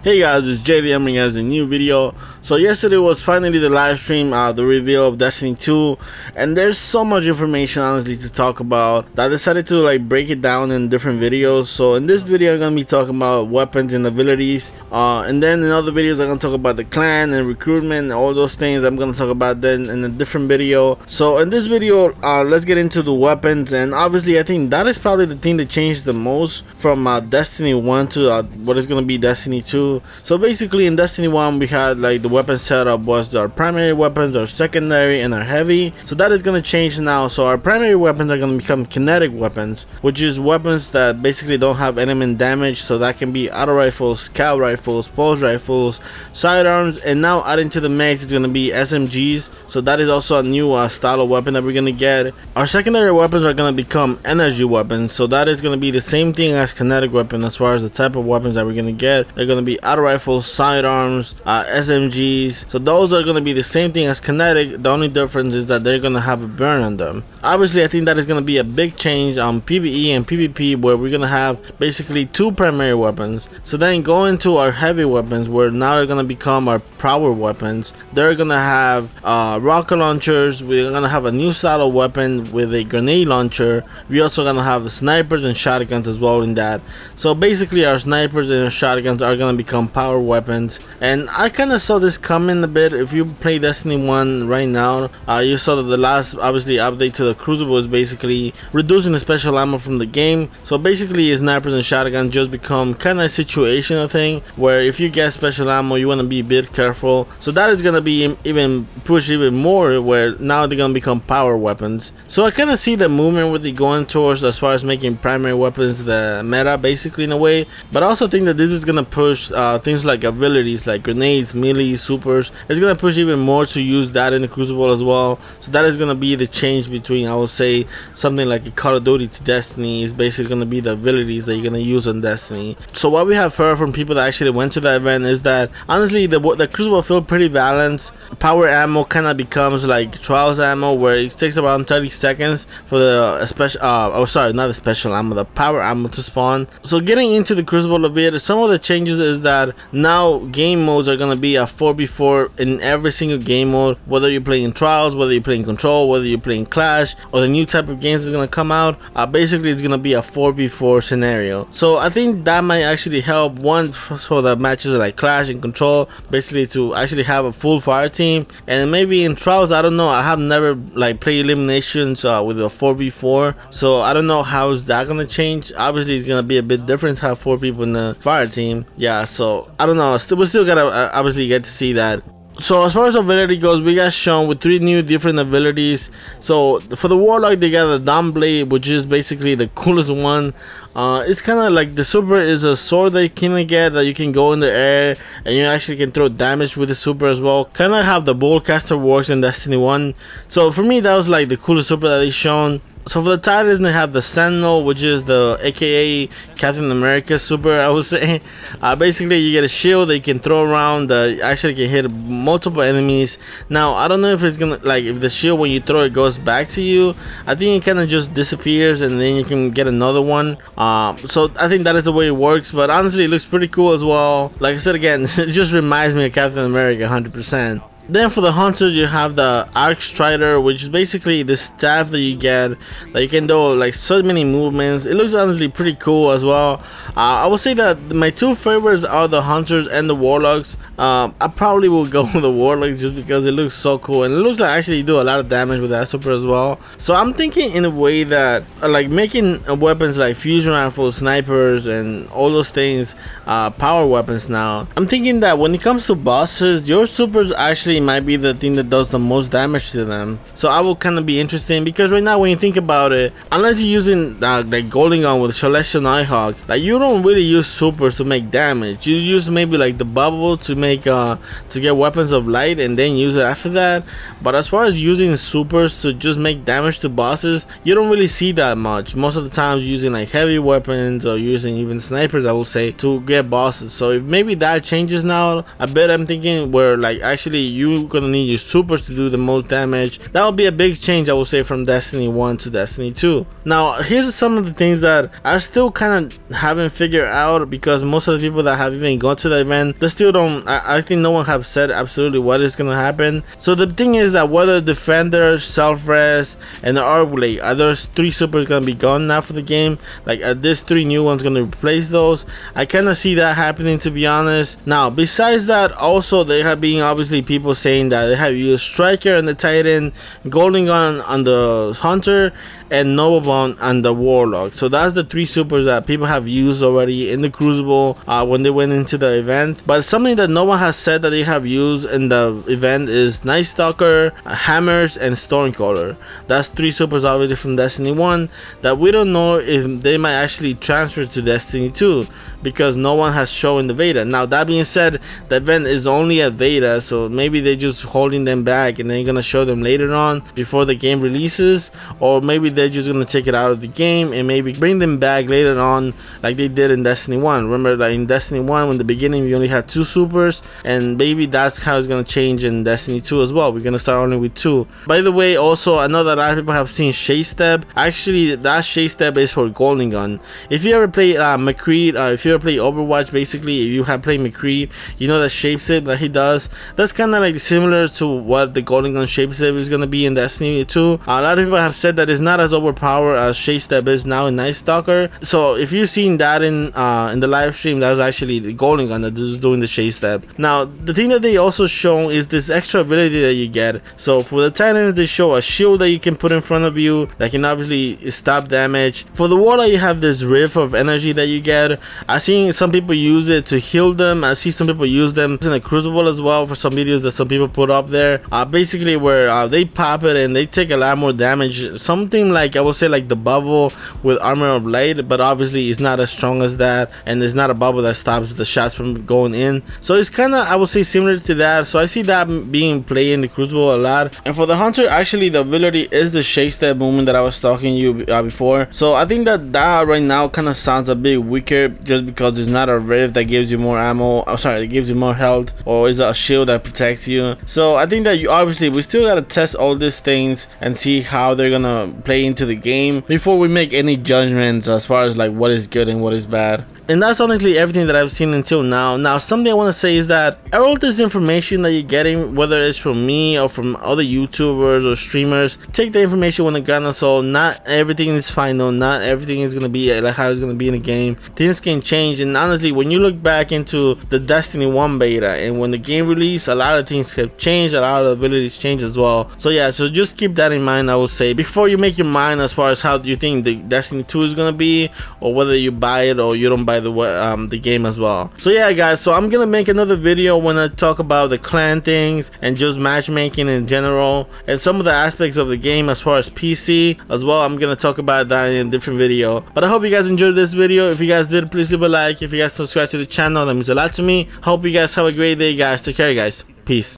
Hey guys, it's JD bringing you guys a new video. So yesterday was finally the live stream, the reveal of Destiny 2, and there's so much information honestly to talk about that I decided to break it down in different videos. So in this video I'm gonna be talking about weapons and abilities, and then in other videos I'm gonna talk about the clan and recruitment and all those things. I'm gonna talk about then in a different video. So in this video, let's get into the weapons, and obviously I think that is probably the thing that changed the most from Destiny 1 to what is gonna be Destiny 2. So basically in Destiny 1 we had like the weapon setup was our primary weapons, our secondary, and our heavy. So that is going to change now. So our primary weapons are going to become kinetic weapons, which is weapons that basically don't have element damage. So that can be auto rifles, scout rifles, pulse rifles, sidearms, and now adding to the mix is going to be SMGs. So that is also a new style of weapon that we're going to get. Our secondary weapons are going to become energy weapons. So that is going to be the same thing as kinetic weapon as far as the type of weapons that we're going to get. They're going to be auto rifles, sidearms, SMGs. So those are going to be the same thing as kinetic. The only difference is that they're going to have a burn on them. Obviously I think that is going to be a big change on PvE and PvP, where we're going to have basically two primary weapons. So then going to our heavy weapons, where now they're going to become our power weapons. They're going to have rocket launchers. We're going to have a new style of weapon with a grenade launcher. We're also going to have snipers and shotguns as well in that. So basically our snipers and our shotguns are going to become power weapons, and I kind of saw this coming a bit. If you play Destiny 1 right now, you saw that the last obviously update to the Crucible is basically reducing the special ammo from the game. So basically snipers and shotguns just become kind of a situational thing, where if you get special ammo you want to be a bit careful. So that is going to be even pushed even more, where now they're going to become power weapons. So I kind of see the movement with the going towards as far as making primary weapons the meta basically in a way, but I also think that this is going to push things like abilities like grenades, melee, supers. It's gonna push even more to use that in the Crucible as well. So that is gonna be the change between, I would say, something like a Call of Duty to Destiny. Is basically gonna be the abilities that you're gonna use on Destiny. So what we have heard from people that actually went to the event is that honestly the Crucible feel pretty balanced. Power ammo kind of becomes like trials ammo, where it takes around 30 seconds for the special oh sorry, not the special ammo, the power ammo to spawn. So getting into the Crucible a bit, some of the changes is that now game modes are going to be a 4v4 in every single game mode, whether you're playing Trials, whether you're playing Control, whether you're playing Clash, or the new type of games that's going to come out. Basically it's going to be a 4v4 scenario. So I think that might actually help, one, for the matches like Clash and Control, basically to actually have a full fire team. And maybe in Trials, I don't know, I have never played eliminations with a 4v4, so I don't know how is that going to change. Obviously it's going to be a bit different to have 4 people in the fire team. Yeah, so I don't know, we still gotta obviously get to see that. So as far as ability goes, we got shown with 3 new different abilities. So for the Warlock, they got the Dawn Blade, which is basically the coolest one. It's kind of like the super is a sword that you can get, that you can go in the air and you actually can throw damage with the super as well. Kind of how the Boltcaster works in Destiny 1. So for me that was like the coolest super that they shown. So for the Titans, they have the Sentinel, which is the aka Captain America super, I would say. Basically you get a shield that you can throw around that actually can hit multiple enemies. Now I don't know if it's gonna, if the shield when you throw it goes back to you. I think it kind of just disappears and then you can get another one. So I think that is the way it works, but honestly it looks pretty cool as well. Like I said again, it just reminds me of Captain America 100%. Then for the Hunter, you have the Arc Strider, which is basically the staff that you get, that you can do so many movements. It looks honestly pretty cool as well. I would say that my 2 favorites are the Hunters and the Warlocks. I probably will go with the Warlocks just because it looks so cool, and it looks like actually you do a lot of damage with that super as well. So I'm thinking in a way that making weapons like fusion rifles, snipers, and all those things power weapons now. I'm thinking that when it comes to bosses, your supers actually might be the thing that does the most damage to them. So I will kind of be interesting, because right now when you think about it, unless you're using like Golden Gun with Celestial Nighthawk, you don't really use supers to make damage. You use maybe the bubble to make to get weapons of light and then use it after that. But as far as using supers to just make damage to bosses, you don't really see that much. Most of the time using heavy weapons or using even snipers, I will say, to get bosses. So if maybe that changes now a bit, I'm thinking where actually you you're gonna need your supers to do the most damage. That would be a big change, I would say, from Destiny 1 to Destiny 2. Now, here's some of the things that I still kind of haven't figured out, because most of the people that have even gone to the event, they still don't, I think no one have said absolutely what is gonna happen. So the thing is that whether Defender, Self-Res, and the Arblade, are those 3 supers gonna be gone now for the game? Like, are these 3 new ones gonna replace those? I kind of see that happening, to be honest. Now, besides that, also there have been obviously people saying that they have used Striker on the Titan, Golden Gun on the Hunter, and Noble Bond on the Warlock. So that's the 3 supers that people have used already in the Crucible when they went into the event. But something that no one has said that they have used in the event is Night Stalker, Hammers, and Stormcaller. That's 3 supers already from Destiny 1 that we don't know if they might actually transfer to Destiny 2, because no one has shown the beta. Now, that being said, the event is only at beta, so maybe they're just holding them back and they're gonna show them later on before the game releases, or maybe they're just gonna take it out of the game and maybe bring them back later on like they did in Destiny 1. Remember that in Destiny 1, in the beginning, we only had 2 supers, and maybe that's how it's gonna change in Destiny 2 as well. We're gonna start only with 2. By the way, also, I know that a lot of people have seen Shade Step. Actually, that Shade Step is for Golden Gun. If you ever play McCree, if you ever play Overwatch, basically, if you have played McCree, you know that shape step that he does, that's kind of like similar to what the Golden Gun shape step is going to be in Destiny 2. A lot of people have said that it's not as overpowered as shape step is now in Night Stalker. So if you've seen that in the live stream, that's actually the Golden Gun that is doing the shape step. Now, the thing that they also show is this extra ability that you get. So for the Titans, they show a shield that you can put in front of you that can obviously stop damage. For the Warlock, you have this riff of energy that you get. I've seen some people use it to heal them. I see some people use them in the Crucible as well for some videos that some people put up there. Basically where they pop it and they take a lot more damage. Something like, I would say, like the bubble with Armor of Light, but obviously it's not as strong as that, and it's not a bubble that stops the shots from going in. So it's kind of, I would say, similar to that. So I see that being played in the Crucible a lot. And for the Hunter, actually the ability is the shake step movement that I was talking to you before. So I think that right now kind of sounds a bit weaker, just because it's not a rift that gives you more ammo. I'm sorry, it gives you more health, or is a shield that protects you. So I think that obviously we still gotta test all these things and see how they're gonna play into the game before we make any judgments as far as like what is good and what is bad. And that's honestly everything that I've seen until now. Now, something I want to say is that all this information that you're getting, whether it's from me or from other YouTubers or streamers, take the information with a grain of salt. Not everything is final. Not everything is going to be like how it's going to be in the game. Things can change. And honestly, when you look back into the Destiny 1 beta and when the game released, a lot of things have changed. A lot of abilities changed as well. So yeah, so just keep that in mind, I would say, before you make your mind as far as how you think the Destiny 2 is going to be, or whether you buy it or you don't buy the game as well. So yeah, guys, so I'm gonna make another video when I talk about the clan things and just matchmaking in general and some of the aspects of the game as far as PC as well. I'm gonna talk about that in a different video. But I hope you guys enjoyed this video. If you guys did, please leave a like. If you guys subscribe to the channel, that means a lot to me. Hope you guys have a great day, guys. Take care, guys. Peace.